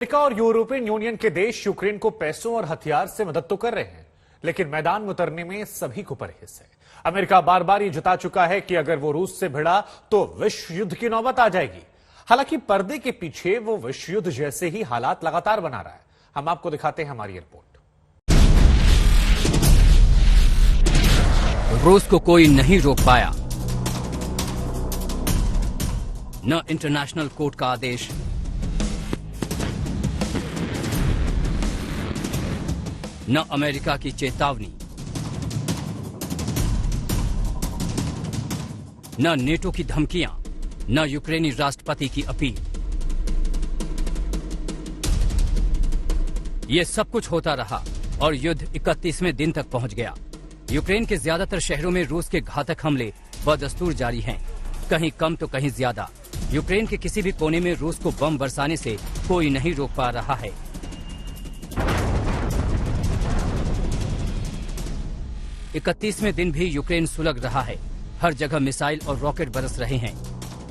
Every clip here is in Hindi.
अमेरिका और यूरोपियन यूनियन के देश यूक्रेन को पैसों और हथियार से मदद तो कर रहे हैं, लेकिन मैदान में उतरने में सभी को परहेज है। अमेरिका बार बार ये जता चुका है कि अगर वो रूस से भिड़ा तो विश्व युद्ध की नौबत आ जाएगी। हालांकि पर्दे के पीछे वो विश्व युद्ध जैसे ही हालात लगातार बना रहा है। हम आपको दिखाते हैं हमारी रिपोर्ट। रूस को कोई नहीं रोक पाया, न इंटरनेशनल कोर्ट का आदेश, न अमेरिका की चेतावनी, न नेटो की धमकियां, न यूक्रेनी राष्ट्रपति की अपील। ये सब कुछ होता रहा और युद्ध 31वें दिन तक पहुंच गया। यूक्रेन के ज्यादातर शहरों में रूस के घातक हमले बदस्तूर जारी हैं, कहीं कम तो कहीं ज्यादा। यूक्रेन के किसी भी कोने में रूस को बम बरसाने से कोई नहीं रोक पा रहा है। इकतीसवें दिन भी यूक्रेन सुलग रहा है। हर जगह मिसाइल और रॉकेट बरस रहे हैं।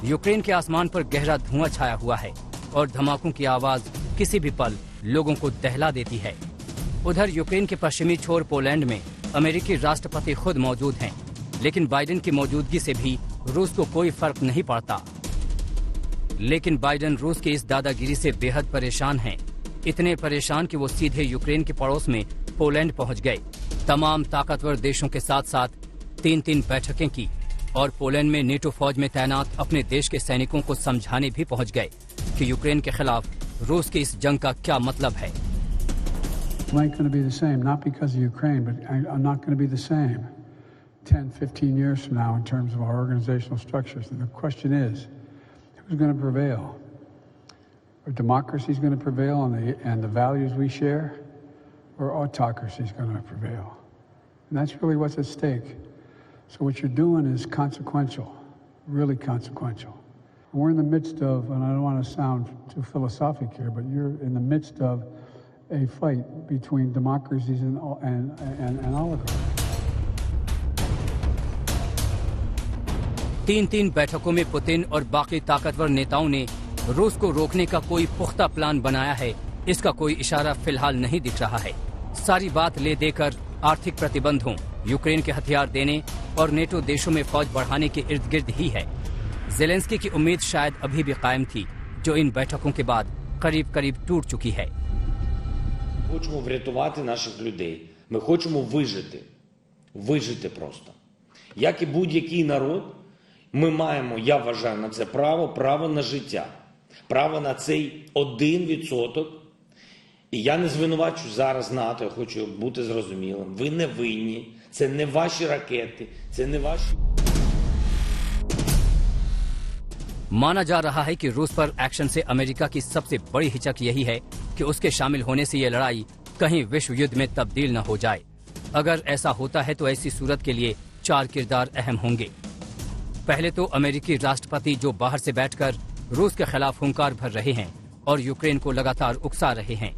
यूक्रेन के आसमान पर गहरा धुआं छाया हुआ है और धमाकों की आवाज किसी भी पल लोगों को दहला देती है। उधर यूक्रेन के पश्चिमी छोर पोलैंड में अमेरिकी राष्ट्रपति खुद मौजूद हैं, लेकिन बाइडेन की मौजूदगी से भी रूस को कोई फर्क नहीं पड़ता। लेकिन बाइडेन रूस की इस दादागिरी से बेहद परेशान हैं। इतने परेशान कि वो सीधे यूक्रेन के पड़ोस में पोलैंड पहुंच गए। तमाम ताकतवर देशों के साथ साथ 3-3 बैठकें की और पोलैंड में नेटो फौज में तैनात अपने देश के सैनिकों को समझाने भी पहुंच गए कि यूक्रेन के खिलाफ रूस की इस जंग का क्या मतलब है। Not going to be the same, not because of Ukraine, but I'm not going to be the same 10, 15 years from now in terms of our organizational structures. And the question is, who's going to prevail? Are democracies going to prevail and the values we share, or autocracy is going to prevail? And that's really what's at stake. So what you're doing is consequential, really consequential. We're in the midst of, and I don't want to sound too philosophic here, but you're in the midst of a fight between democracies and oligarchies. 3-3 बैठकों में पुतिन और बाकी ताकतवर नेताओं ने रूस को रोकने का कोई पुख्ता प्लान बनाया है, इसका कोई इशारा फिलहाल नहीं दिख रहा है। सारी बात ले देकर आर्थिक प्रतिबंधों, यूक्रेन के हथियार देने और नेटो देशों में फौज बढ़ाने के इर्द गिर्द ही है। ज़ेलेंस्की की उम्मीद शायद अभी भी कायम थी, जो इन बैठकों के बाद करीब करीब टूट चुकी है। Хочемо врятувати наших людей. Ми хочемо вижити. Вижити просто. Як і будь-який народ, ми маємо, я вважаю, на це право на життя. Право на цей 1%. І я не звинувачую зараз НАТО, я хочу бути зрозумілим. Ви не винні. Це не ваші ракети, це не ваші... माना जा रहा है कि रूस पर एक्शन से अमेरिका की सबसे बड़ी हिचक यही है कि उसके शामिल होने से ये लड़ाई कहीं विश्व युद्ध में तब्दील न हो जाए। अगर ऐसा होता है तो ऐसी सूरत के लिए 4 किरदार अहम होंगे। पहले तो अमेरिकी राष्ट्रपति जो बाहर से बैठकर रूस के खिलाफ हुंकार भर रहे हैं और यूक्रेन को लगातार उकसा रहे हैं।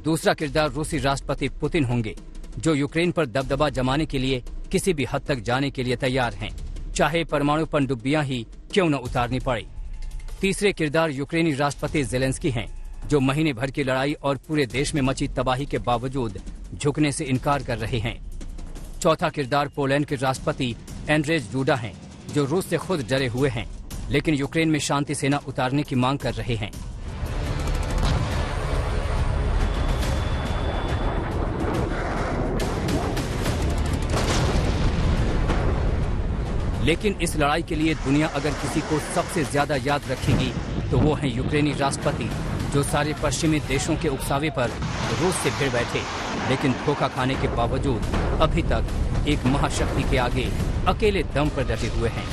दूसरा किरदार रूसी राष्ट्रपति पुतिन होंगे, जो यूक्रेन पर दबदबा जमाने के लिए किसी भी हद तक जाने के लिए तैयार हैं, चाहे परमाणु पनडुब्बियां ही क्यों न उतारनी पड़े। तीसरे किरदार यूक्रेनी राष्ट्रपति ज़ेलेंस्की हैं, जो महीने भर की लड़ाई और पूरे देश में मची तबाही के बावजूद झुकने से इनकार कर रहे हैं। चौथा किरदार पोलैंड के राष्ट्रपति एंड्रेज डूडा हैं, जो रूस से खुद डरे हुए हैं, लेकिन यूक्रेन में शांति सेना उतारने की मांग कर रहे हैं। लेकिन इस लड़ाई के लिए दुनिया अगर किसी को सबसे ज्यादा याद रखेगी तो वो हैं यूक्रेनी राष्ट्रपति, जो सारे पश्चिमी देशों के उकसावे पर रूस से भिड़ बैठे, लेकिन धोखा खाने के बावजूद अभी तक एक महाशक्ति के आगे अकेले दम पर डटे हुए हैं।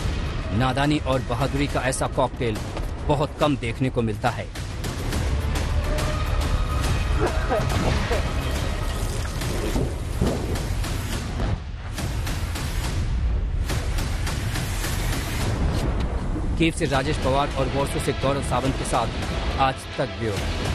नादानी और बहादुरी का ऐसा कॉकटेल बहुत कम देखने को मिलता है। कीव से राजेश पवार और वॉर्सो से गौरव सावंत के साथ आज तक ब्यूरो।